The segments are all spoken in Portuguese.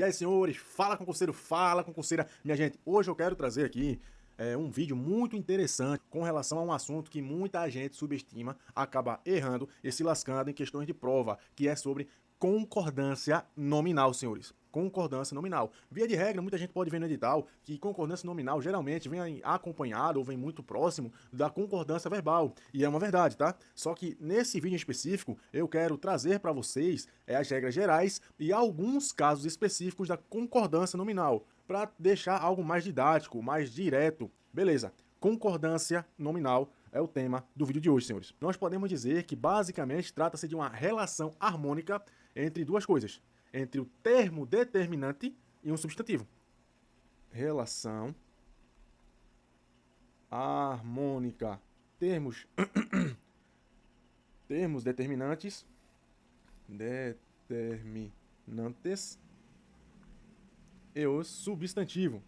E aí, senhores, fala concurseira. Minha gente, hoje eu quero trazer aqui um vídeo muito interessante com relação a um assunto que muita gente subestima, acaba errando e se lascando em questões de prova, que é sobre concordância nominal, senhores. Concordância nominal. Via de regra, muita gente pode ver no edital que concordância nominal geralmente vem acompanhado ou vem muito próximo da concordância verbal. E é uma verdade, tá? Só que nesse vídeo em específico, eu quero trazer para vocês as regras gerais e alguns casos específicos da concordância nominal, para deixar algo mais didático, mais direto. Beleza. Concordância nominal é o tema do vídeo de hoje, senhores. Nós podemos dizer que basicamente trata-se de uma relação harmônica entre duas coisas, entre o termo determinante e um substantivo. Relação harmônica. Termos determinantes e o substantivo.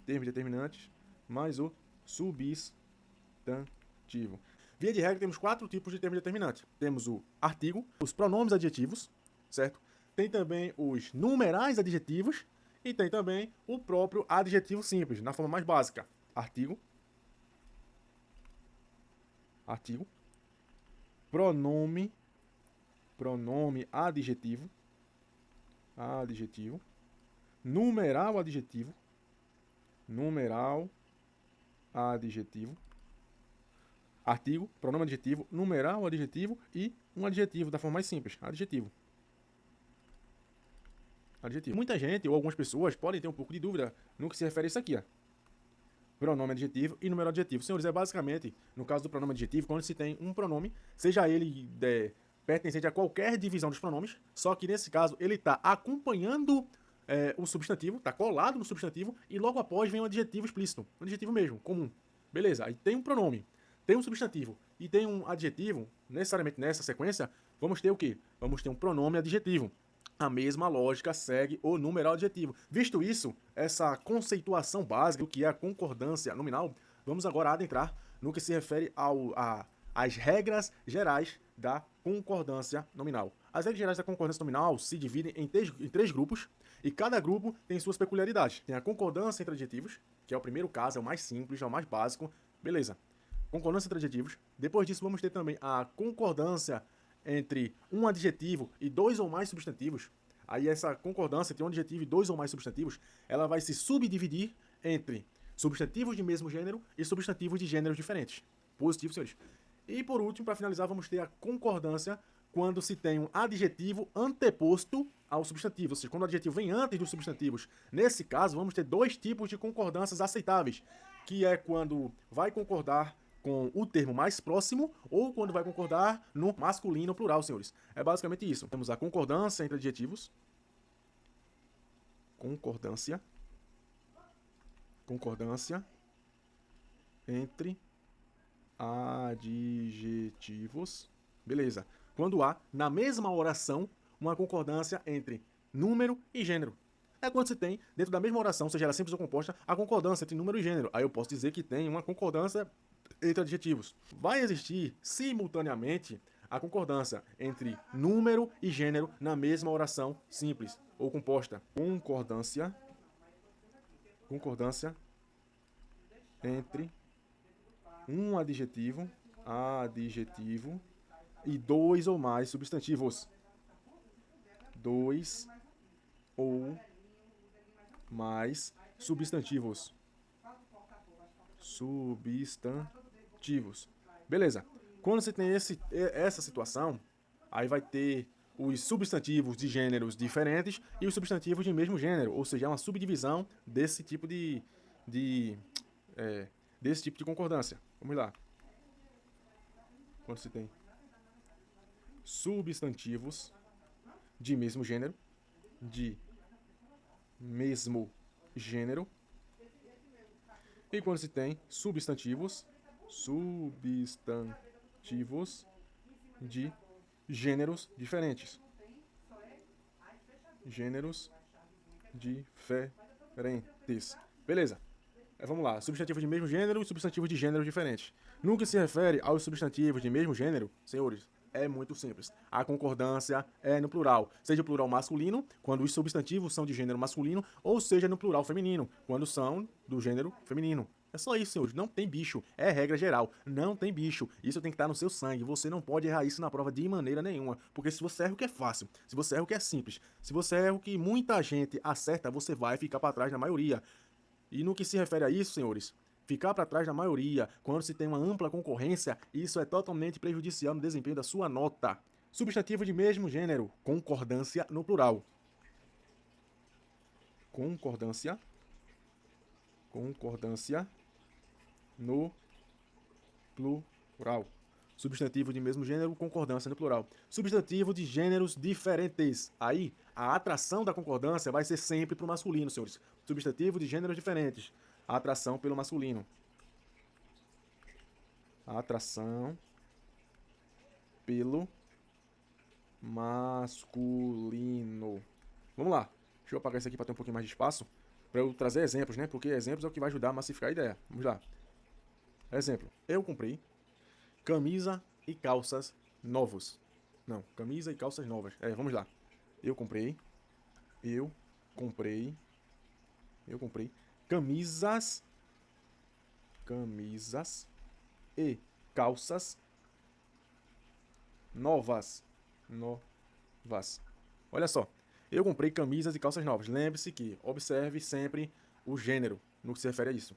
Termos determinantes mais o substantivo. Via de regra, temos 4 tipos de termos determinantes. Temos o artigo, os pronomes adjetivos, certo? Tem também os numerais adjetivos e tem também o próprio adjetivo simples, na forma mais básica. Artigo, pronome adjetivo, numeral adjetivo, artigo, pronome adjetivo, numeral adjetivo e um adjetivo da forma mais simples, adjetivo. Muita gente ou algumas pessoas podem ter um pouco de dúvida no que se refere a isso aqui, ó. Pronome adjetivo e numeral adjetivo. Senhores, é basicamente, no caso do pronome adjetivo, quando se tem um pronome, seja ele pertencente a qualquer divisão dos pronomes, só que nesse caso ele está acompanhando o substantivo, está colado no substantivo, e logo após vem um adjetivo explícito, um adjetivo mesmo, comum. Beleza, aí tem um pronome, tem um substantivo e tem um adjetivo, necessariamente nessa sequência, vamos ter o quê? Vamos ter um pronome adjetivo. A mesma lógica segue o numeral adjetivo. Visto isso, essa conceituação básica do que é a concordância nominal, vamos agora adentrar no que se refere às regras gerais da concordância nominal. As regras gerais da concordância nominal se dividem em três grupos, e cada grupo tem suas peculiaridades. Tem a concordância entre adjetivos, que é o primeiro caso, é o mais simples, é o mais básico. Beleza. Concordância entre adjetivos. Depois disso, vamos ter também a concordância entre um adjetivo e 2 ou mais substantivos. Aí essa concordância entre um adjetivo e 2 ou mais substantivos, ela vai se subdividir entre substantivos de mesmo gênero e substantivos de gêneros diferentes. Positivo, senhores. E por último, para finalizar, vamos ter a concordância quando se tem um adjetivo anteposto ao substantivo, ou seja, quando o adjetivo vem antes dos substantivos. Nesse caso, vamos ter 2 tipos de concordâncias aceitáveis, que é quando vai concordar com o termo mais próximo ou quando vai concordar no masculino plural, senhores. É basicamente isso. Temos a concordância entre adjetivos. Concordância entre adjetivos. Beleza. Quando há, na mesma oração, uma concordância entre número e gênero. É quando se tem, dentro da mesma oração, seja ela simples ou composta, a concordância entre número e gênero. Aí eu posso dizer que tem uma concordância entre adjetivos. Vai existir, simultaneamente, a concordância entre número e gênero na mesma oração simples ou composta. Concordância entre um adjetivo e 2 ou mais substantivos. 2 ou mais substantivos. Beleza. Quando você tem essa situação, aí vai ter os substantivos de gêneros diferentes e os substantivos de mesmo gênero, ou seja, é uma subdivisão desse tipo desse tipo de concordância. Vamos lá. Quando se tem substantivos de mesmo gênero, e quando se tem substantivos de gêneros diferentes. Beleza. Vamos lá. Substantivos de mesmo gênero e substantivos de gêneros diferentes. No que se refere aos substantivos de mesmo gênero, senhores, É muito simples. A concordância é no plural. Seja plural masculino, quando os substantivos são de gênero masculino, ou seja no plural feminino, quando são do gênero feminino. É só isso, senhores. Não tem bicho. É regra geral. Não tem bicho. Isso tem que estar no seu sangue. Você não pode errar isso na prova de maneira nenhuma. Porque se você erra o que é fácil, se você erra o que é simples, se você erra o que muita gente acerta, você vai ficar para trás na maioria. E no que se refere a isso, senhores, ficar para trás da maioria, quando se tem uma ampla concorrência, isso é totalmente prejudicial no desempenho da sua nota. Substantivo de mesmo gênero, concordância no plural. Concordância. Concordância no plural. Substantivo de mesmo gênero, concordância no plural. Substantivo de gêneros diferentes. Aí, a atração da concordância vai ser sempre para o masculino, senhores. Substantivo de gêneros diferentes. A atração pelo masculino. A atração pelo masculino. Vamos lá. Deixa eu apagar isso aqui para ter um pouquinho mais de espaço. Para eu trazer exemplos, né? Porque exemplos é o que vai ajudar a massificar a ideia. Vamos lá. Exemplo. Eu comprei camisa e calças novos. Não, camisa e calças novas. Vamos lá. Eu comprei camisas e calças novas. Olha só. Eu comprei camisas e calças novas. Lembre-se que observe sempre o gênero no que se refere a isso.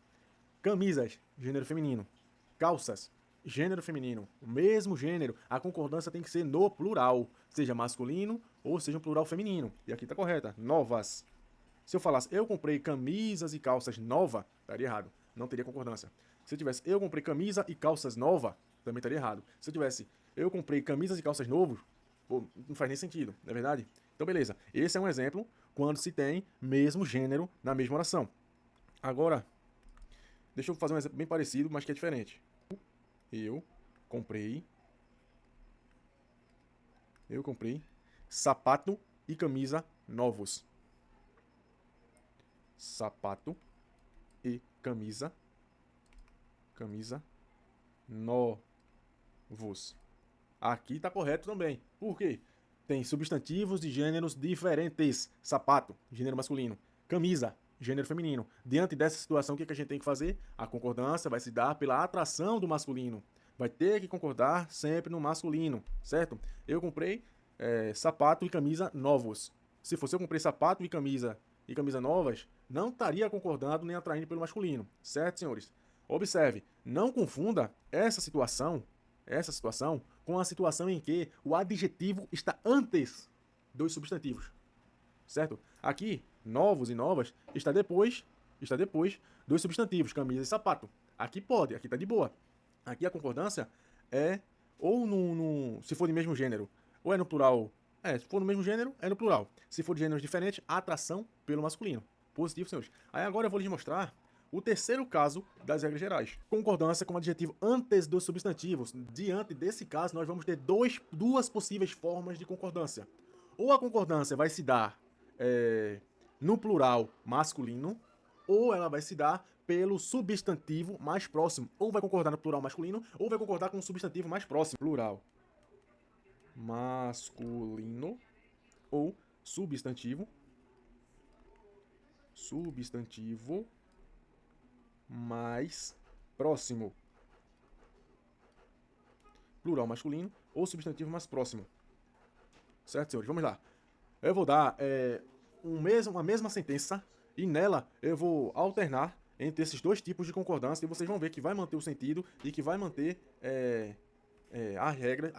Camisas, gênero feminino. Calças, gênero feminino. O mesmo gênero, a concordância tem que ser no plural, seja masculino ou seja um plural feminino. E aqui está correta, novas. Se eu falasse eu comprei camisas e calças nova, estaria errado, não teria concordância. Se eu tivesse eu comprei camisa e calças nova, também estaria errado. Se eu tivesse eu comprei camisas e calças novos, pô, não faz nem sentido, não é verdade? Então beleza, esse é um exemplo quando se tem mesmo gênero na mesma oração. Agora, deixa eu fazer um exemplo bem parecido, mas que é diferente. Eu comprei sapato e camisa novos. Sapato e camisa novos. Aqui tá correto também. Por quê? Tem substantivos de gêneros diferentes. Sapato, gênero masculino. Camisa, gênero feminino. Diante dessa situação, o que a gente tem que fazer? A concordância vai se dar pela atração do masculino. Vai ter que concordar sempre no masculino, certo? Eu comprei sapato e camisa novos. Se fosse eu comprei sapato e camisa novas, não estaria concordando nem atraindo pelo masculino, certo, senhores? Observe, não confunda essa situação com a situação em que o adjetivo está antes dos substantivos, certo? Aqui, novos e novas, está depois dos substantivos, camisa e sapato. Aqui pode, aqui está de boa. Aqui a concordância é ou se for de mesmo gênero, ou é no plural. Se for no mesmo gênero, é no plural. Se for de gêneros diferentes, a atração pelo masculino. Positivo, senhores. Aí agora eu vou lhes mostrar o terceiro caso das regras gerais. Concordância com o adjetivo antes dos substantivos. Diante desse caso, nós vamos ter duas possíveis formas de concordância. Ou a concordância vai se dar no plural masculino, ou ela vai se dar pelo substantivo mais próximo. Ou vai concordar no plural masculino, ou vai concordar com o substantivo mais próximo. Plural masculino ou substantivo mais próximo. Plural masculino ou substantivo mais próximo. Certo, senhores? Vamos lá. Eu vou dar uma mesma sentença e nela eu vou alternar entre esses dois tipos de concordância e vocês vão ver que vai manter o sentido e que vai manter as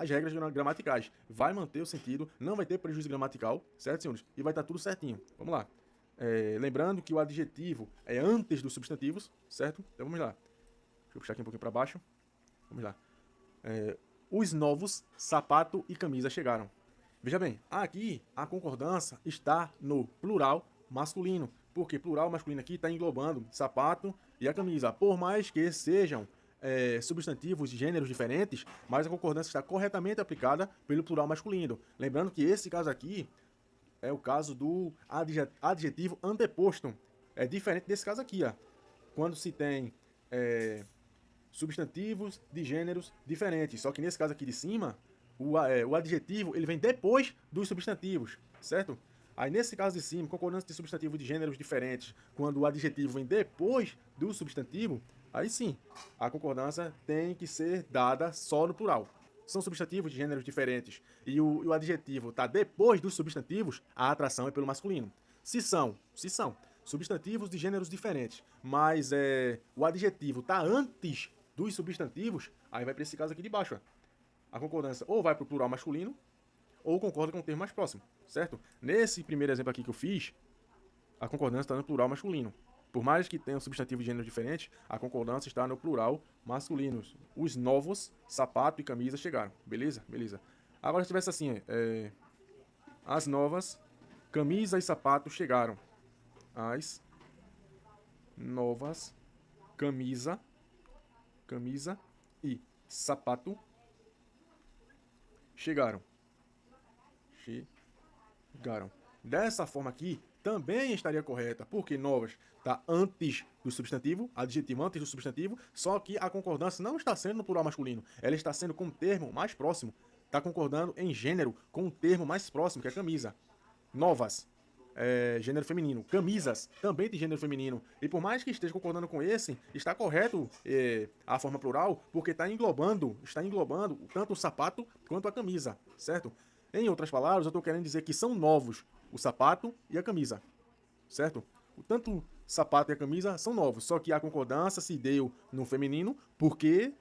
regras gramaticais. Vai manter o sentido, não vai ter prejuízo gramatical, certo, senhores? E vai estar tudo certinho. Vamos lá. Lembrando que o adjetivo é antes dos substantivos, certo? Então vamos lá. Deixa eu puxar aqui um pouquinho para baixo. Vamos lá. Os novos sapato e camisa chegaram. Veja bem, aqui a concordância está no plural masculino, porque plural masculino aqui está englobando sapato e a camisa. Por mais que sejam substantivos de gêneros diferentes, mas a concordância está corretamente aplicada pelo plural masculino. Lembrando que esse caso aqui é o caso do adjetivo anteposto. É diferente desse caso aqui, ó. Quando se tem substantivos de gêneros diferentes. Só que nesse caso aqui de cima, o adjetivo ele vem depois dos substantivos, certo? Aí, nesse caso de cima, concordância de substantivo de gêneros diferentes, quando o adjetivo vem depois do substantivo, aí sim, a concordância tem que ser dada só no plural. São substantivos de gêneros diferentes e o adjetivo está depois dos substantivos, a atração é pelo masculino. Se são substantivos de gêneros diferentes, mas o adjetivo está antes dos substantivos, aí vai para esse caso aqui de baixo. Ó. A concordância ou vai para o plural masculino, ou concorda com o termo mais próximo, certo? Nesse primeiro exemplo aqui que eu fiz, a concordância está no plural masculino. Por mais que tenha um substantivo de gênero diferente, a concordância está no plural masculino. Os novos sapato e camisa chegaram. Beleza? Beleza. Agora, se tivesse assim, as novas camisa e sapato chegaram. As novas camisa e sapato chegaram. Dessa forma aqui, também estaria correta, porque novas está antes do substantivo, adjetivo antes do substantivo, só que a concordância não está sendo no plural masculino, ela está sendo com o termo mais próximo, está concordando em gênero com o termo mais próximo, que é camisa. Novas, gênero feminino. Camisas, também tem gênero feminino. E por mais que esteja concordando com esse, está correto a forma plural, porque está englobando tanto o sapato quanto a camisa, certo? Em outras palavras, eu estou querendo dizer que são novos o sapato e a camisa, certo? Tanto o sapato e a camisa são novos, só que a concordância se deu no feminino porque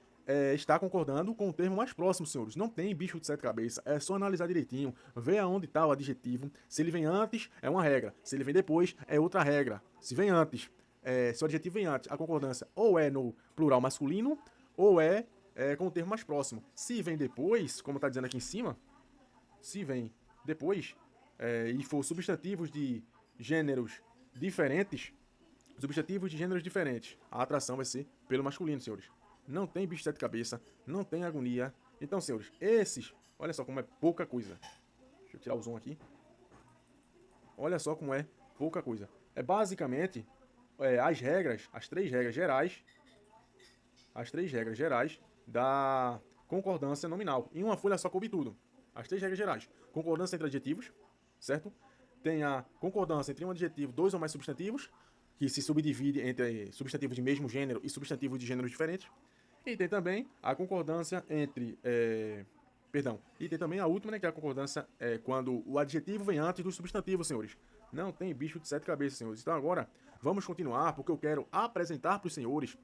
está concordando com o termo mais próximo, senhores. Não tem bicho de sete cabeças, é só analisar direitinho, ver aonde está o adjetivo. Se ele vem antes, é uma regra. Se ele vem depois, é outra regra. Se vem antes, se o adjetivo vem antes, a concordância ou é no plural masculino ou é com o termo mais próximo. Se vem depois, como está dizendo aqui em cima, se vem depois e for substantivos de gêneros diferentes, a atração vai ser pelo masculino, senhores. Não tem bicho de sete cabeças, não tem agonia. Então, senhores, olha só como é pouca coisa. Deixa eu tirar o zoom aqui. Olha só como é pouca coisa. É basicamente as três regras gerais da concordância nominal. Em uma folha só coube tudo. As três regras gerais. Concordância entre adjetivos, certo? Tem a concordância entre um adjetivo, dois ou mais substantivos, que se subdivide entre substantivos de mesmo gênero e substantivos de gêneros diferentes. E tem também a concordância entre... E tem também a última, né, que é a concordância quando o adjetivo vem antes do substantivo, senhores. Não tem bicho de sete cabeças, senhores. Então agora, vamos continuar, porque eu quero apresentar para os senhores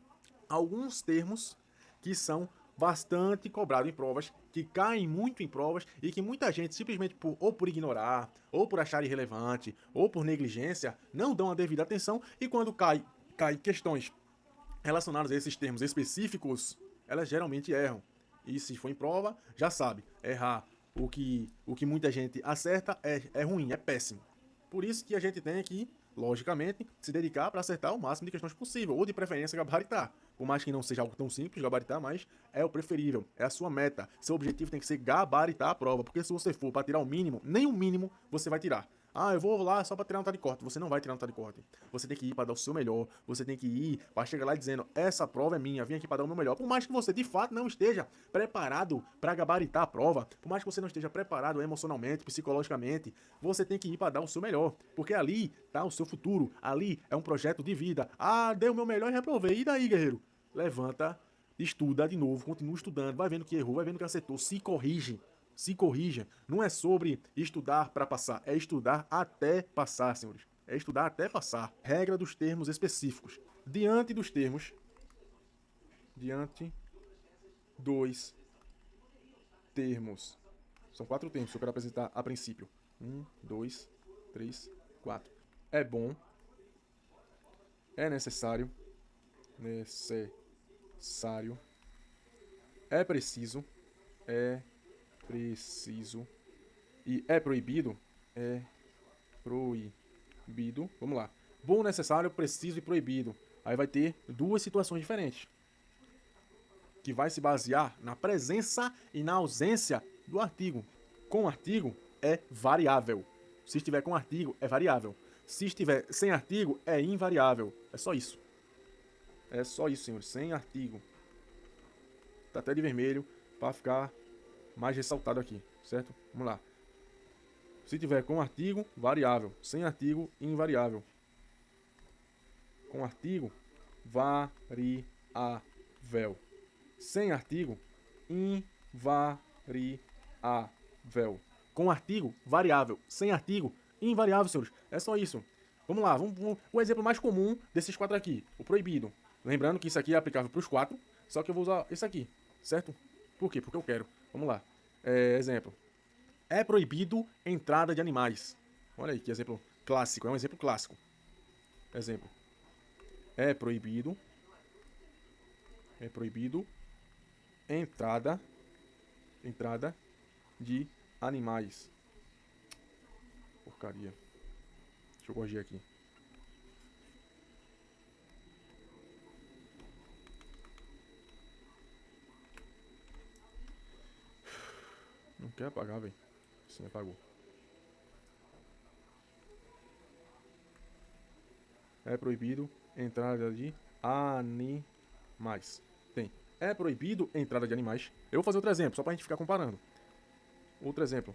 alguns termos que são bastante cobrados em provas, que caem muito em provas e que muita gente simplesmente por ignorar, ou por achar irrelevante, ou por negligência, não dão a devida atenção e quando cai questões relacionadas a esses termos específicos, elas geralmente erram. E se for em prova, já sabe, errar o que muita gente acerta é ruim, é péssimo. Por isso que a gente tem que, logicamente, se dedicar para acertar o máximo de questões possível, ou de preferência gabaritar. Por mais que não seja algo tão simples, gabaritar, mas é o preferível, é a sua meta. Seu objetivo tem que ser gabaritar a prova, porque se você for para tirar o mínimo, nem o mínimo você vai tirar. Ah, eu vou lá só para tirar nota de corte. Você não vai tirar nota de corte. Você tem que ir para dar o seu melhor. Você tem que ir para chegar lá dizendo: essa prova é minha, vim aqui para dar o meu melhor. Por mais que você de fato não esteja preparado para gabaritar a prova, por mais que você não esteja preparado emocionalmente, psicologicamente, você tem que ir para dar o seu melhor. Porque ali está o seu futuro. Ali é um projeto de vida. Ah, dei o meu melhor e reprovei. E daí, guerreiro? Levanta, estuda de novo, continua estudando, vai vendo que errou, vai vendo que acertou, se corrige. Se corrija. Não é sobre estudar para passar, é estudar até passar, senhores. É estudar até passar. Regra dos termos específicos. Diante dos termos. Diante dos termos. São 4 termos que eu quero apresentar a princípio. 1, 2, 3, 4. É bom. É necessário. Necessário. É preciso. É preciso e é proibido, vamos lá, bom, necessário, preciso e proibido, aí vai ter duas situações diferentes, que vai se basear na presença e na ausência do artigo. Com artigo é variável, se estiver com artigo é variável, se estiver sem artigo é invariável, é só isso, senhores, sem artigo, tá até de vermelho, para ficar mais ressaltado aqui, certo? Vamos lá. Se tiver com artigo, variável. Sem artigo, invariável. Com artigo, variável. Sem artigo, invariável. Com artigo, variável. Sem artigo, invariável, senhores. É só isso. Vamos lá, o exemplo mais comum desses quatro aqui, o proibido. Lembrando que isso aqui é aplicável para os quatro, só que eu vou usar esse aqui, certo? Por quê? Porque eu quero. Vamos lá. Exemplo. É proibido entrada de animais. Olha aí que exemplo clássico. É um exemplo clássico. Exemplo. É proibido entrada de animais. Porcaria. Deixa eu corrigir aqui. Não quer apagar, velho. Sim, apagou. É proibido entrada de animais. Tem. É proibido entrada de animais. Eu vou fazer outro exemplo, só pra gente ficar comparando. Outro exemplo.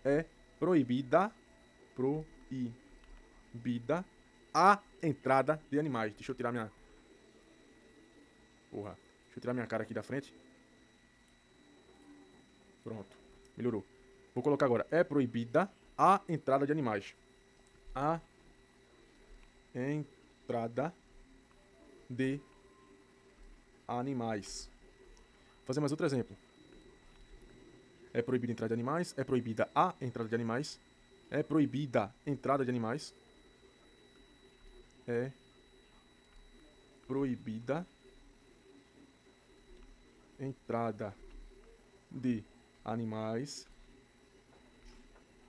É proibida a entrada de animais. Deixa eu tirar minha... Porra. Deixa eu tirar minha cara aqui da frente. Pronto. Melhorou. Vou colocar agora. É proibida a entrada de animais. A entrada de animais. Vou fazer mais outro exemplo. É proibida a entrada de animais. É proibida a entrada de animais. É proibida a entrada de animais. É proibida entrada de animais.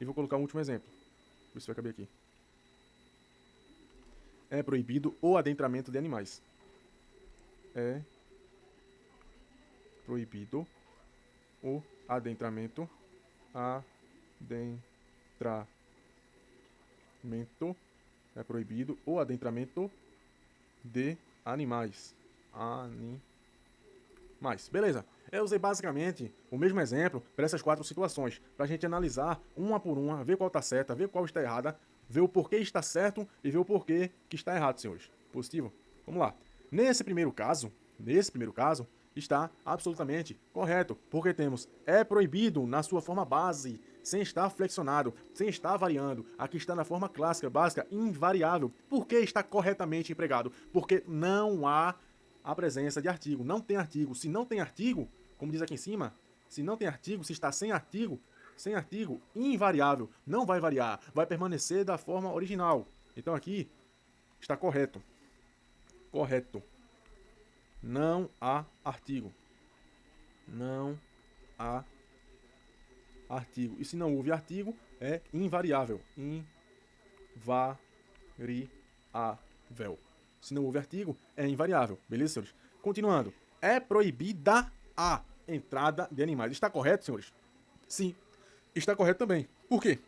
E vou colocar um último exemplo. Ver se vai caber aqui. É proibido o adentramento de animais. É proibido o adentramento. É proibido o adentramento de animais. Beleza. Eu usei basicamente o mesmo exemplo para essas quatro situações, para a gente analisar uma por uma, ver qual está certa, ver qual está errada, ver o porquê está certo e ver o porquê que está errado, senhores. Positivo? Vamos lá. Nesse primeiro caso, está absolutamente correto, porque temos é proibido na sua forma base, sem estar flexionado, sem estar variando. Aqui está na forma clássica, básica, invariável. Por que está corretamente empregado? Porque não há a presença de artigo. Não tem artigo. Se não tem artigo, como diz aqui em cima, se não tem artigo, se está sem artigo, invariável. Não vai variar, vai permanecer da forma original. Então aqui está correto. Correto. Não há artigo. Não há artigo. E se não houve artigo, é invariável. Invariável. Se não houve artigo, é invariável. Beleza, senhores? Continuando. É proibida a entrada de animais. Está correto, senhores? Sim. Está correto também. Por quê?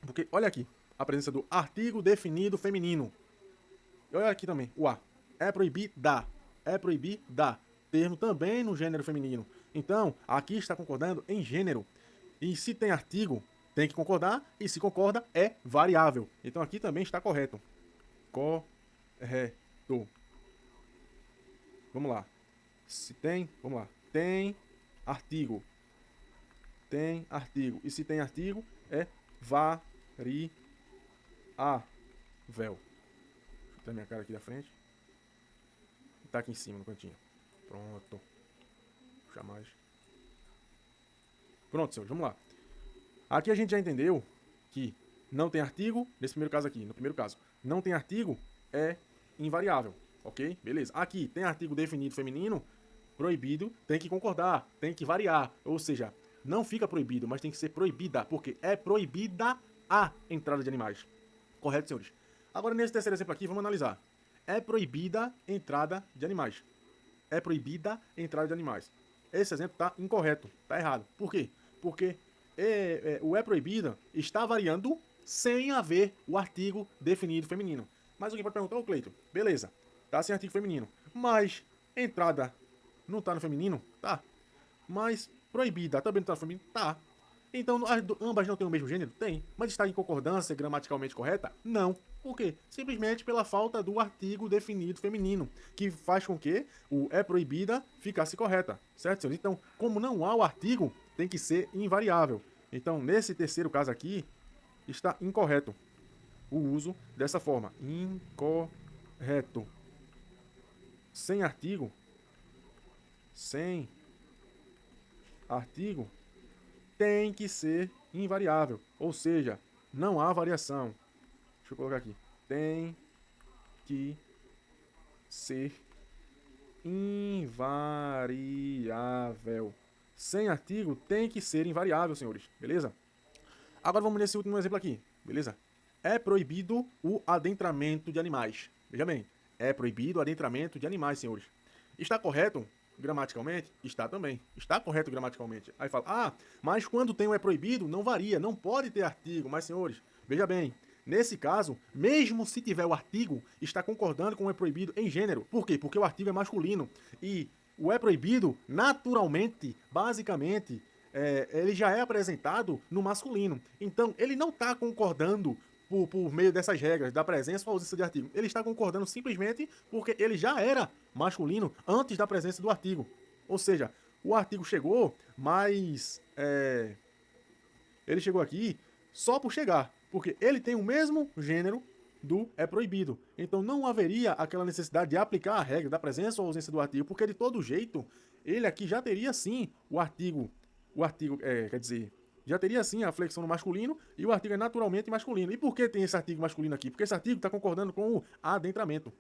Porque, olha aqui, a presença do artigo definido feminino. Olha aqui também, o A. É proibida. É proibida. Termo também no gênero feminino. Então, aqui está concordando em gênero. E se tem artigo, tem que concordar. E se concorda, é variável. Então, aqui também está correto. Correto. Vamos lá. Se tem, vamos lá. Tem artigo. Tem artigo. E se tem artigo, é variável. Deixa eu tirar minha cara aqui da frente. Tá aqui em cima no cantinho. Pronto. Puxa mais. Pronto, senhores, vamos lá. Aqui a gente já entendeu que não tem artigo, nesse primeiro caso aqui, no primeiro caso, não tem artigo, é invariável, ok? Beleza. Aqui tem artigo definido feminino, proibido, tem que concordar, tem que variar, ou seja, não fica proibido, mas tem que ser proibida, porque é proibida a entrada de animais. Correto, senhores? Agora, nesse terceiro exemplo aqui, vamos analisar. É proibida entrada de animais. É proibida entrada de animais. Esse exemplo está incorreto, está errado. Por quê? Porque o é proibida está variando sem haver o artigo definido feminino. Mas alguém pode perguntar, ô Cleito, beleza, tá sem artigo feminino, mas entrada não tá no feminino? Tá. Mas Proibida também não tá no feminino? Tá. Então, ambas não têm o mesmo gênero? Tem. Mas está em concordância gramaticalmente correta? Não. Por quê? Simplesmente pela falta do artigo definido feminino, que faz com que o é proibida ficasse correta, certo, senhores? Então, como não há o artigo, tem que ser invariável. Então, nesse terceiro caso aqui, está incorreto o uso dessa forma. Incorreto. Sem artigo, tem que ser invariável. Ou seja, não há variação. Deixa eu colocar aqui. Tem que ser invariável. Sem artigo, tem que ser invariável, senhores. Beleza? Agora vamos nesse último exemplo aqui. Beleza? É proibido o adentramento de animais. Veja bem. É proibido o adentramento de animais, senhores. Está correto gramaticalmente? Está também. Está correto gramaticalmente. Aí fala, mas quando tem um é proibido, não varia, não pode ter artigo. Mas, senhores, veja bem, nesse caso, mesmo se tiver o artigo, está concordando com o é proibido em gênero. Por quê? Porque o artigo é masculino. E o é proibido, naturalmente, basicamente, ele já é apresentado no masculino. Então, ele não está concordando por meio dessas regras, da presença ou ausência de artigo. Ele está concordando simplesmente porque ele já era masculino antes da presença do artigo. Ou seja, o artigo chegou, mas ele chegou aqui só por chegar, porque ele tem o mesmo gênero do é proibido. Então não haveria aquela necessidade de aplicar a regra da presença ou ausência do artigo, porque de todo jeito, ele aqui já teria sim o artigo, quer dizer, já teria sim a flexão no masculino e o artigo é naturalmente masculino. E por que tem esse artigo masculino aqui? Porque esse artigo está concordando com o adentramento.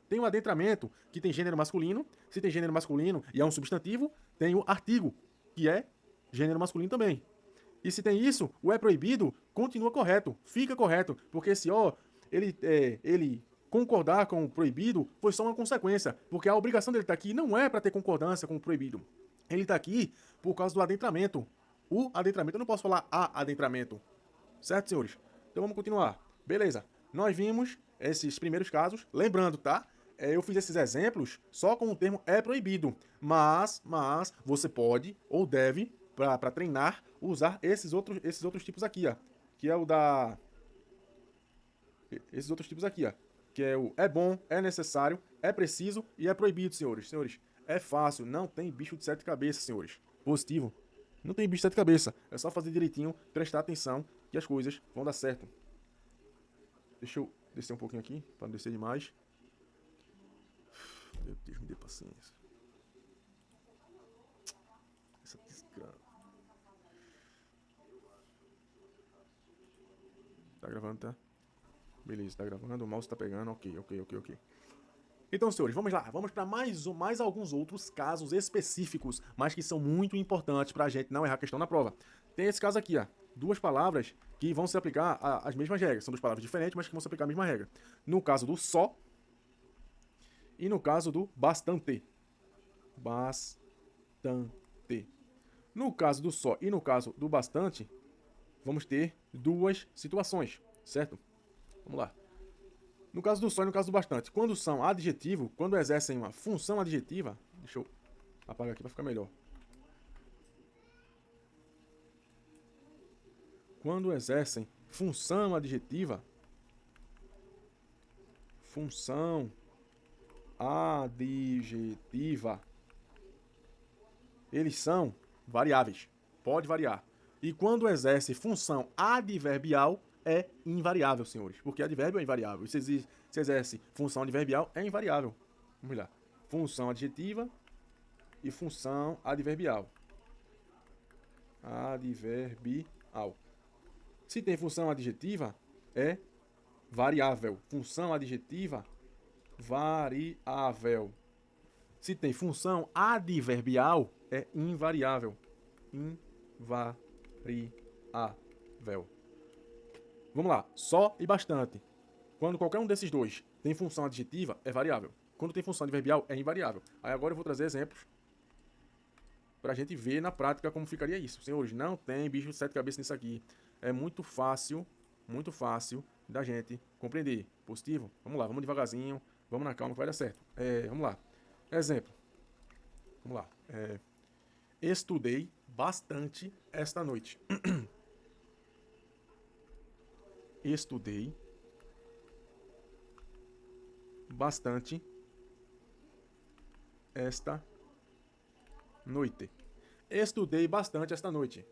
Tem o adentramento que tem gênero masculino. Se tem gênero masculino e é um substantivo, tem o artigo, que é gênero masculino também. E se tem isso, o é proibido continua correto, fica correto, porque esse ó, ele concordar com o proibido foi só uma consequência, porque a obrigação dele estar aqui não é para ter concordância com o proibido. Ele está aqui por causa do adentramento. O adentramento, eu não posso falar a adentramento. Certo, senhores? Então vamos continuar. Beleza. Nós vimos esses primeiros casos. Lembrando, tá? Eu fiz esses exemplos só com o termo é proibido. Mas você pode ou deve, para treinar, usar esses outros tipos aqui, ó. Que é o da... Esses outros tipos aqui, ó. Que é o é bom, é necessário, é preciso e é proibido, senhores. Senhores, é fácil. Não tem bicho de sete cabeças, senhores. Positivo. Não tem bicho de sete cabeças. É só fazer direitinho, prestar atenção que as coisas vão dar certo. Deixa eu descer um pouquinho aqui, para não descer demais. Meu Deus, me dê paciência. Essa desgraça. Tá gravando, tá? Beleza, tá gravando. O mouse tá pegando. Ok. Então, senhores, vamos lá. Vamos para mais alguns outros casos específicos, mas que são muito importantes para a gente não errar a questão na prova. Tem esse caso aqui, ó. Duas palavras que vão se aplicar às mesmas regras. São duas palavras diferentes, mas que vão se aplicar a mesma regra. No caso do só e no caso do bastante. Bastante. No caso do só e no caso do bastante, vamos ter duas situações, certo? Vamos lá. No caso do só e no caso do bastante, quando são adjetivo, quando exercem uma função adjetiva, deixa eu apagar aqui para ficar melhor. Quando exercem função adjetiva, eles são variáveis, pode variar. E quando exerce função adverbial, é invariável, senhores, porque advérbio é invariável. Se exerce função adverbial, é invariável. Vamos lá. Função adjetiva e função adverbial. Adverbial. Se tem função adjetiva, é variável. Função adjetiva, variável. Se tem função adverbial, é invariável. Invariável. Vamos lá, só e bastante. Quando qualquer um desses dois tem função adjetiva, é variável. Quando tem função adverbial, é invariável. Aí agora eu vou trazer exemplos pra gente ver na prática como ficaria isso. Senhores, não tem bicho de sete cabeças nisso aqui. É muito fácil da gente compreender. Positivo? Vamos lá, vamos devagarzinho, vamos na calma que vai dar certo. Vamos lá. Exemplo. Vamos lá. Estudei bastante esta noite. Estudei bastante esta noite. Estudei bastante esta noite.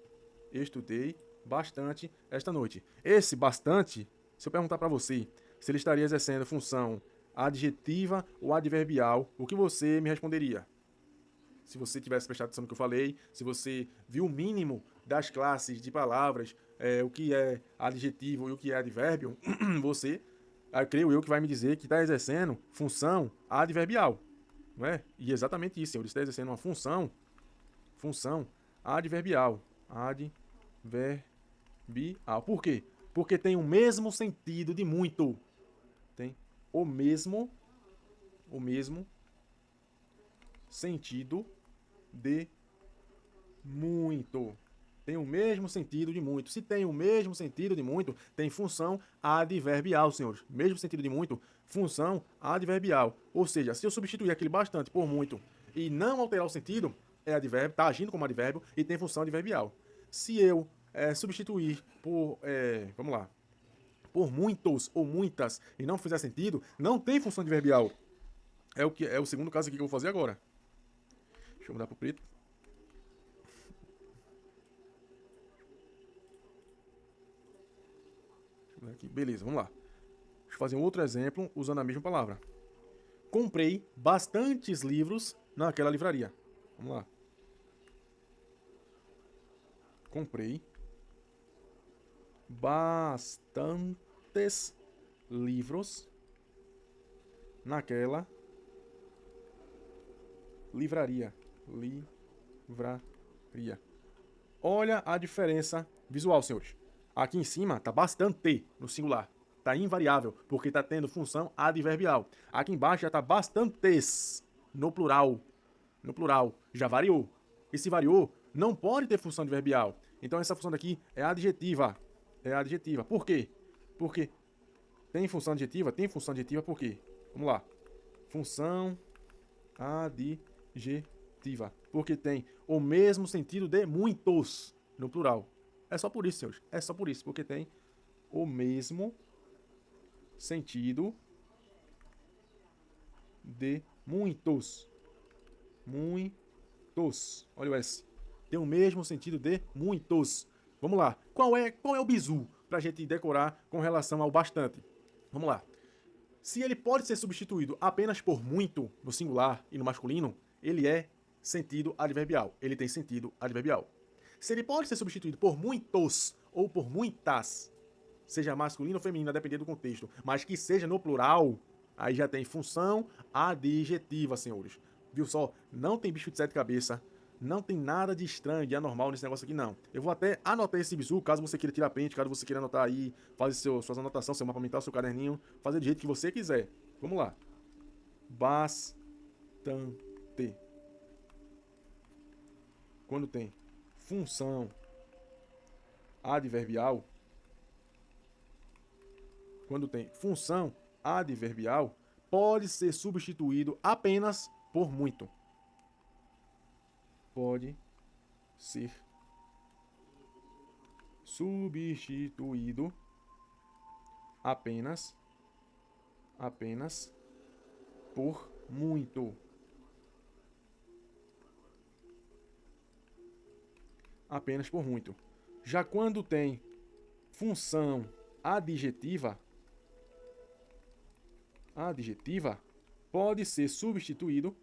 Estudei bastante esta noite. Esse bastante, se eu perguntar para você se ele estaria exercendo função adjetiva ou adverbial, o que você me responderia? Se você tivesse prestado atenção no que eu falei, se você viu o mínimo das classes de palavras, o que é adjetivo e o que é advérbio, você, creio eu, que vai me dizer que está exercendo função adverbial. Não é? E exatamente isso, senhor. Está exercendo uma função adverbial. Adverbial. Por quê? Porque tem o mesmo sentido de muito. Tem o mesmo sentido de muito. Tem o mesmo sentido de muito. Se tem o mesmo sentido de muito, tem função adverbial, senhores. Mesmo sentido de muito, função adverbial. Ou seja, se eu substituir aquele bastante por muito e não alterar o sentido, é advérbio, está agindo como advérbio e tem função adverbial. Se eu substituir por, vamos lá, por muitos ou muitas e não fizer sentido, não tem função adverbial. É o segundo caso aqui que eu vou fazer agora. Deixa eu mudar para o preto. Aqui. Beleza, vamos lá. Deixa eu fazer um outro exemplo usando a mesma palavra. Comprei bastantes livros naquela livraria. Vamos lá. Comprei bastantes livros naquela livraria. Olha a diferença visual, senhores. Aqui em cima tá bastante no singular. Tá invariável, porque tá tendo função adverbial. Aqui embaixo já tá bastantes no plural. No plural. Já variou. E se variou, não pode ter função adverbial. Então essa função daqui é adjetiva. É adjetiva. Por quê? Porque tem função adjetiva? Tem função adjetiva por quê? Vamos lá. Função adjetiva. Porque tem o mesmo sentido de muitos no plural. É só por isso, senhores. É só por isso. Porque tem o mesmo sentido de muitos. Muitos. Olha o S. Tem o mesmo sentido de muitos. Vamos lá. Qual é o bizu para a gente decorar com relação ao bastante? Vamos lá. Se ele pode ser substituído apenas por muito no singular e no masculino, ele é sentido adverbial. Ele tem sentido adverbial. Se ele pode ser substituído por muitos ou por muitas, seja masculino ou feminino, a depender do contexto, mas que seja no plural, aí já tem função adjetiva, senhores. Viu só? Não tem bicho de sete cabeças, não tem nada de estranho, de anormal nesse negócio aqui, não. Eu vou até anotar esse bizu, caso você queira tirar print, caso você queira anotar aí, fazer suas anotações, seu mapa mental, seu caderninho, fazer do jeito que você quiser. Vamos lá. Bastante. Quando tem função adverbial, pode ser substituído apenas por muito. Pode ser substituído apenas por muito. Apenas por muito. Já quando tem função adjetiva, pode ser substituído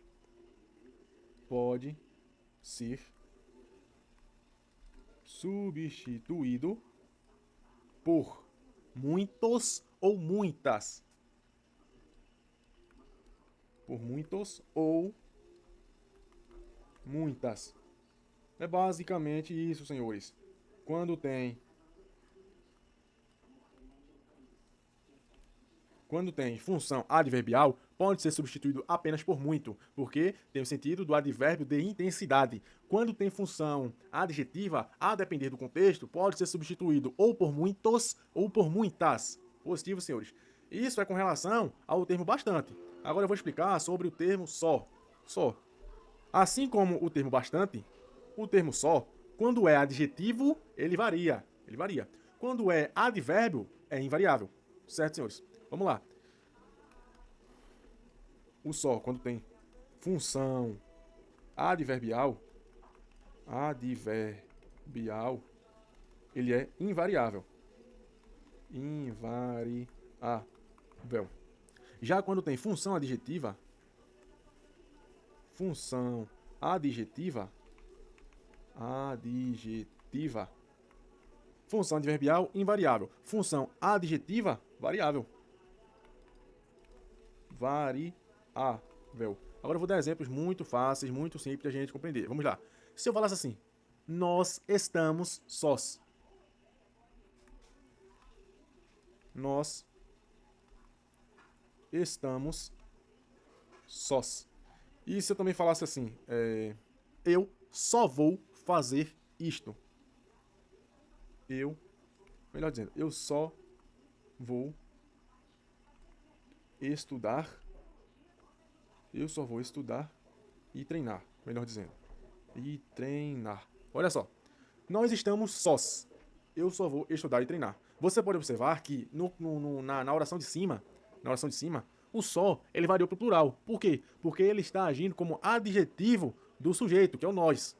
por muitos ou muitas. Por muitos ou muitas. É basicamente isso, senhores. Quando tem função adverbial, pode ser substituído apenas por muito, porque tem o sentido do advérbio de intensidade. Quando tem função adjetiva, a depender do contexto, pode ser substituído ou por muitos ou por muitas. Positivo, senhores. Isso é com relação ao termo bastante. Agora eu vou explicar sobre o termo só. Assim como o termo bastante, o termo só Quando é adjetivo, ele varia. Ele varia. Quando é advérbio, é invariável. Certo, senhores? Vamos lá. O só, quando tem função adverbial, ele é invariável. Invariável. Já quando tem função adjetiva, função adjetiva, função adverbial, invariável. Função adjetiva, variável. Variável. Agora eu vou dar exemplos muito fáceis, muito simples de a gente compreender. Vamos lá. Se eu falasse assim, nós estamos sós. Nós estamos sós. E se eu também falasse assim, eu só vou fazer isto. Melhor dizendo, eu só vou estudar. Eu só vou estudar e treinar, melhor dizendo. E treinar. Olha só, nós estamos sós. Eu só vou estudar e treinar. Você pode observar que na oração de cima, o só, ele variou para o plural. Por quê? Porque ele está agindo como adjetivo do sujeito, que é o nós.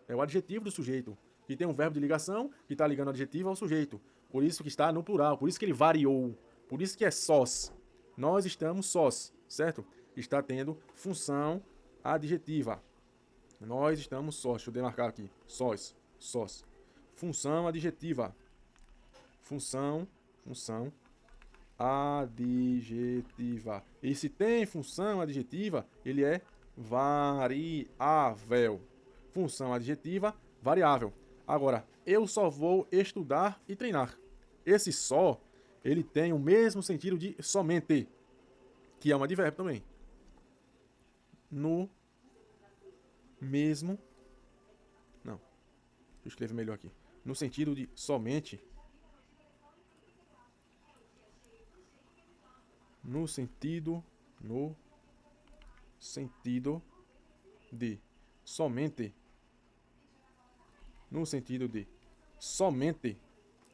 É o adjetivo do sujeito, que tem um verbo de ligação, que está ligando o adjetivo ao sujeito. Por isso que está no plural, por isso que ele variou. Por isso que é sós. Nós estamos sós, certo? Está tendo função adjetiva. Nós estamos sós. Deixa eu demarcar aqui. Sós. Função adjetiva. Função adjetiva. E se tem função adjetiva, ele é variável. Função adjetiva, variável. Agora, eu só vou estudar e treinar. Esse só, ele tem o mesmo sentido de somente, que é um advérbio também. No mesmo... Não. Deixa eu escrever melhor aqui. No sentido de somente. No sentido de somente. No sentido de somente.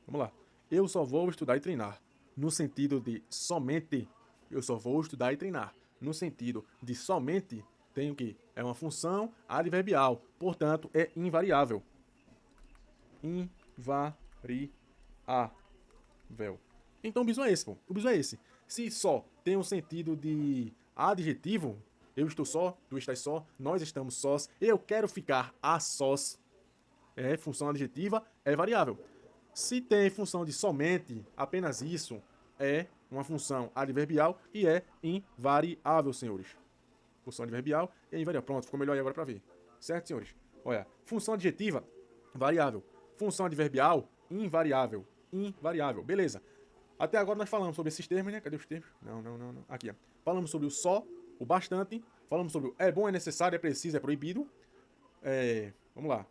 Vamos lá. Eu só vou estudar e treinar. No sentido de somente. Eu só vou estudar e treinar. No sentido de somente, tem o quê? É uma função adverbial. Portanto, é invariável. Invariável. Então o bizu é esse, pô. O bizu é esse. Se só tem um sentido de adjetivo, eu estou só, tu estás só, nós estamos sós, eu quero ficar a sós, é função adjetiva, é variável. Se tem função de somente, apenas isso, é uma função adverbial e é invariável, senhores. Função adverbial é invariável. Pronto, ficou melhor aí agora para ver. Certo, senhores? Olha, função adjetiva, variável. Função adverbial, invariável. Invariável, beleza. Até agora nós falamos sobre esses termos, né? Cadê os termos? Não. Aqui, ó. Falamos sobre o só, o bastante. Falamos sobre o é bom, é necessário, é preciso, é proibido. Vamos lá.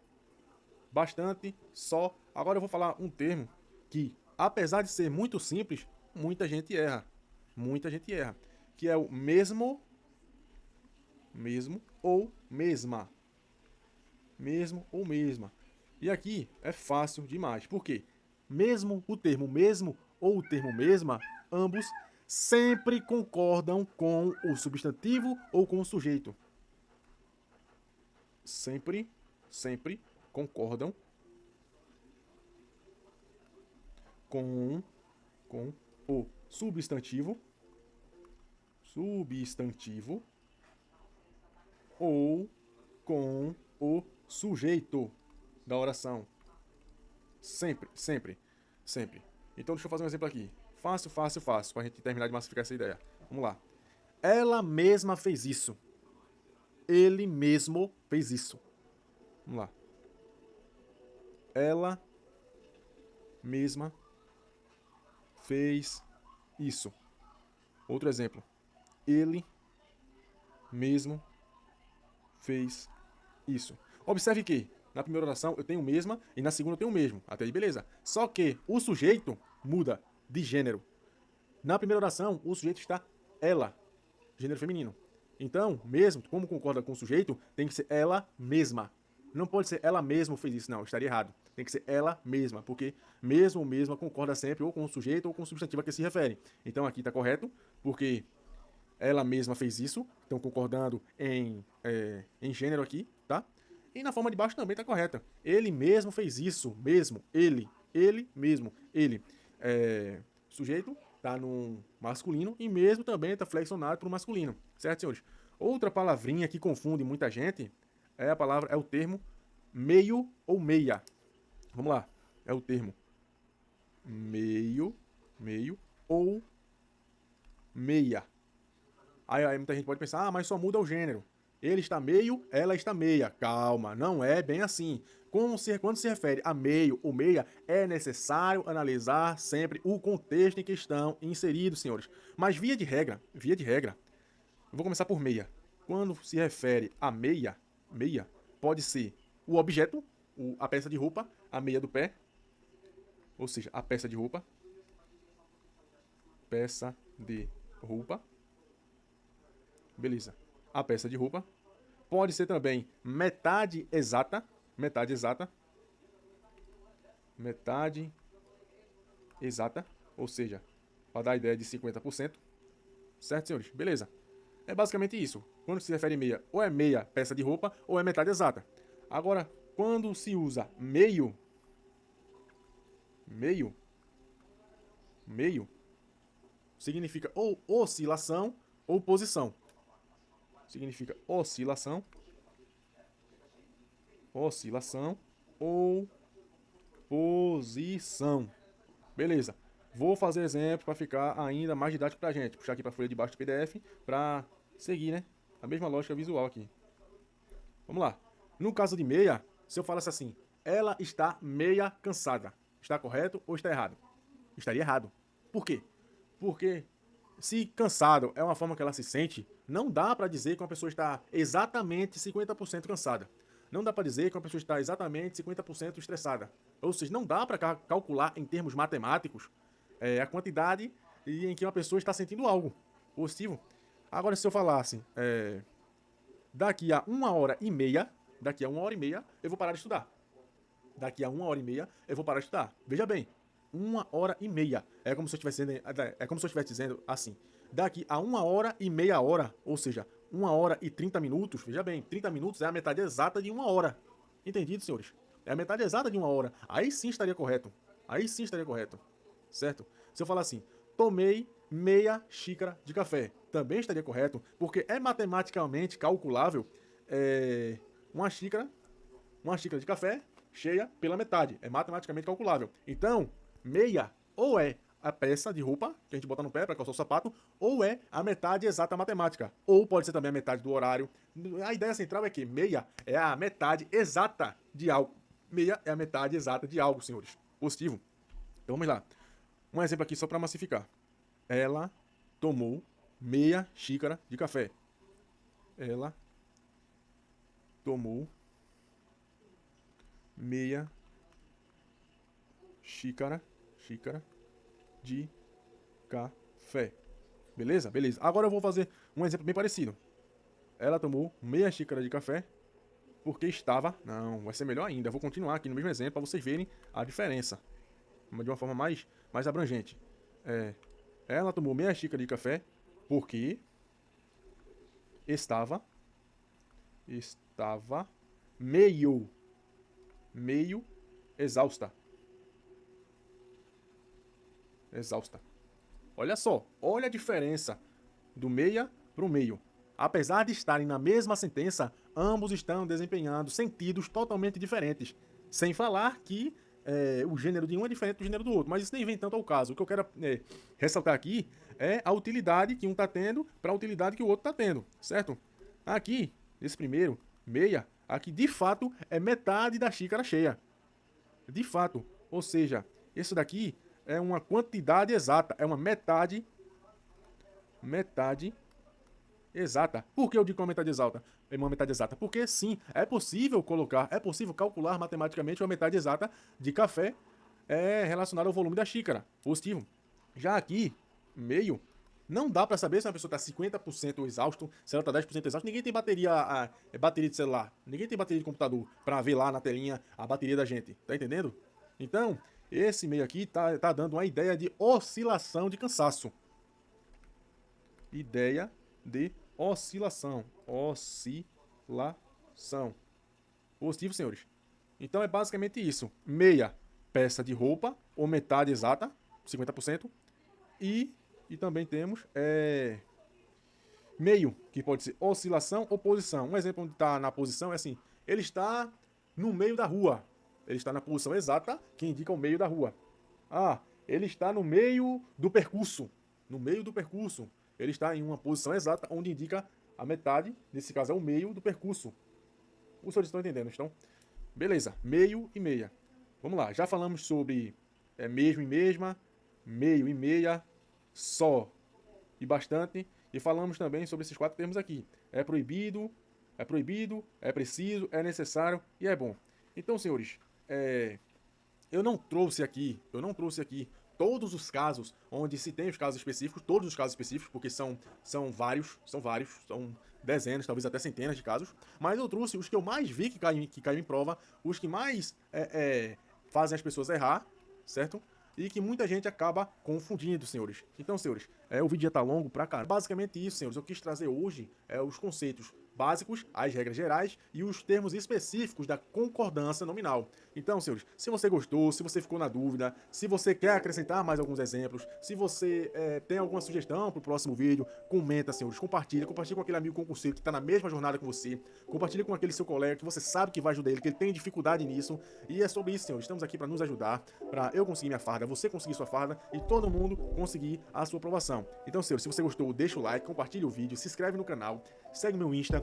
Bastante, só. Agora eu vou falar um termo que, apesar de ser muito simples, muita gente erra. Que é o mesmo ou mesma. Mesmo ou mesma. E aqui é fácil demais. Por quê? Mesmo o termo mesmo ou o termo mesma, ambos sempre concordam com o substantivo ou com o sujeito. Sempre concordam com o substantivo ou com o sujeito da oração. Sempre. Então deixa eu fazer um exemplo aqui. Fácil, para a gente terminar de massificar essa ideia. Vamos lá. Ela mesma fez isso. Ele mesmo fez isso. Vamos lá. Ela mesma fez isso. Outro exemplo. Ele mesmo fez isso. Observe que na primeira oração eu tenho mesma e na segunda eu tenho o mesmo. Até aí, beleza. Só que o sujeito muda de gênero. Na primeira oração, o sujeito está ela, gênero feminino. Então, mesmo, como concorda com o sujeito, tem que ser ela mesma. Não pode ser ela mesma fez isso, não, estaria errado. Tem que ser ela mesma, porque mesmo ou mesma concorda sempre ou com o sujeito ou com o substantivo a que se refere. Então aqui está correto, porque ela mesma fez isso, estão concordando em gênero aqui, tá? E na forma de baixo também está correta. Ele mesmo fez isso, mesmo, ele mesmo, ele. Sujeito está no masculino e mesmo também está flexionado para o masculino, certo, senhores? Outra palavrinha que confunde muita gente é o termo meio ou meia. Vamos lá, é o termo meio ou meia. Aí muita gente pode pensar, mas só muda o gênero. Ele está meio, ela está meia. Calma, não é bem assim. Quando se refere a meio ou meia, é necessário analisar sempre o contexto em que estão inseridos, senhores. Mas via de regra, eu vou começar por meia. Quando se refere a meia, pode ser o objeto, a peça de roupa, a meia do pé, ou seja, a peça de roupa, beleza. A peça de roupa. Pode ser também metade exata, ou seja, para dar a ideia de 50%. Certo, senhores? Beleza. É basicamente isso. Quando se refere meia, ou é meia peça de roupa, ou é metade exata. Agora, quando se usa meio, significa ou oscilação ou posição. Significa oscilação ou posição. Beleza. Vou fazer exemplo para ficar ainda mais didático para a gente. Puxar aqui para a folha de baixo do PDF para seguir, né? A mesma lógica visual aqui. Vamos lá. No caso de meia, se eu falasse assim, ela está meia cansada. Está correto ou está errado? Estaria errado. Por quê? Porque se cansado é uma forma que ela se sente, não dá para dizer que uma pessoa está exatamente 50% cansada. Não dá para dizer que uma pessoa está exatamente 50% estressada. Ou seja, não dá para calcular em termos matemáticos a quantidade em que uma pessoa está sentindo algo positivo. Agora, se eu falasse daqui a 1h30, eu vou parar de estudar. Daqui a 1h30, eu vou parar de estudar. Veja bem, 1h30. É como se eu estivesse dizendo assim. Daqui a 1h30, ou seja, 1h30. Veja bem, 30 minutos é a metade exata de 1 hora. Entendido, senhores? É a metade exata de 1 hora. Aí sim estaria correto. Certo? Se eu falar assim, tomei meia xícara de café, também estaria correto, porque é matematicamente calculável uma xícara de café cheia pela metade. É matematicamente calculável. Então, meia ou é a peça de roupa que a gente bota no pé para calçar o sapato, ou é a metade exata matemática. Ou pode ser também a metade do horário. A ideia central é que meia é a metade exata de algo. Meia é a metade exata de algo, senhores. Positivo. Então vamos lá. Um exemplo aqui só para massificar. Ela tomou meia xícara de café. Ela tomou meia xícara de café. Beleza? Beleza. Agora eu vou fazer um exemplo bem parecido. Ela tomou meia xícara de café porque estava... Não, vai ser melhor ainda. Eu vou continuar aqui no mesmo exemplo para vocês verem a diferença. De uma forma mais abrangente. Ela tomou meia xícara de café porque estava meio exausta. Olha só, olha a diferença do meia para o meio. Apesar de estarem na mesma sentença, ambos estão desempenhando sentidos totalmente diferentes. Sem falar que o gênero de um é diferente do gênero do outro. Mas isso nem vem tanto ao caso. O que eu quero ressaltar aqui é a utilidade que um está tendo para a utilidade que o outro está tendo, certo? Aqui, nesse primeiro, meia, aqui de fato é metade da xícara cheia. De fato. Ou seja, isso daqui é uma quantidade exata, é uma metade exata. Por que eu digo uma metade exata? É uma metade exata. Porque sim, é possível calcular matematicamente uma metade exata de café relacionada ao volume da xícara. Positivo. Já aqui, meio, Não dá pra saber se uma pessoa tá 50% exausto, se ela tá 10% exausto. Ninguém tem bateria de celular, ninguém tem bateria de computador pra ver lá na telinha a bateria da gente, tá entendendo? Então, esse meio aqui tá dando uma ideia de oscilação de cansaço. Ideia de oscilação. Oscilação. Positivo, senhores. Então é basicamente isso. Meia peça de roupa, ou metade exata, 50%. E também temos meio, que pode ser oscilação ou posição. Um exemplo onde está na posição é assim: ele está no meio da rua. Ele está na posição exata, que indica o meio da rua. Ah, ele está no meio do percurso. No meio do percurso. Ele está em uma posição exata, onde indica a metade, nesse caso é o meio do percurso. Os senhores estão entendendo, estão? Beleza, meio e meia. Vamos lá, já falamos sobre mesmo e mesma, meio e meia, só e bastante. E falamos também sobre esses 4 termos aqui. É proibido, é preciso, é necessário e é bom. Então, senhores, eu não trouxe aqui todos os casos onde se tem os casos específicos, todos os casos específicos, porque são vários, são dezenas, talvez até centenas de casos, mas eu trouxe os que eu mais vi que caiu em prova, os que mais fazem as pessoas errar, certo? E que muita gente acaba confundindo, senhores. Então, senhores, o vídeo já tá longo pra caramba. Basicamente isso, senhores. Eu quis trazer hoje os conceitos básicos, as regras gerais e os termos específicos da concordância nominal. Então, senhores, se você gostou, se você ficou na dúvida, se você quer acrescentar mais alguns exemplos, se você tem alguma sugestão para o próximo vídeo, comenta, senhores, compartilha com aquele amigo concurseiro que está na mesma jornada que você, compartilha com aquele seu colega que você sabe que vai ajudar ele, que ele tem dificuldade nisso, e é sobre isso, senhores. Estamos aqui para nos ajudar, para eu conseguir minha farda, você conseguir sua farda e todo mundo conseguir a sua aprovação. Então, senhores, se você gostou, deixa o like, compartilha o vídeo, se inscreve no canal, segue meu Insta,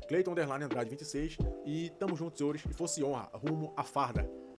Cleiton_Andrade 26, e tamo junto, senhores, e fosse honra, rumo à farda.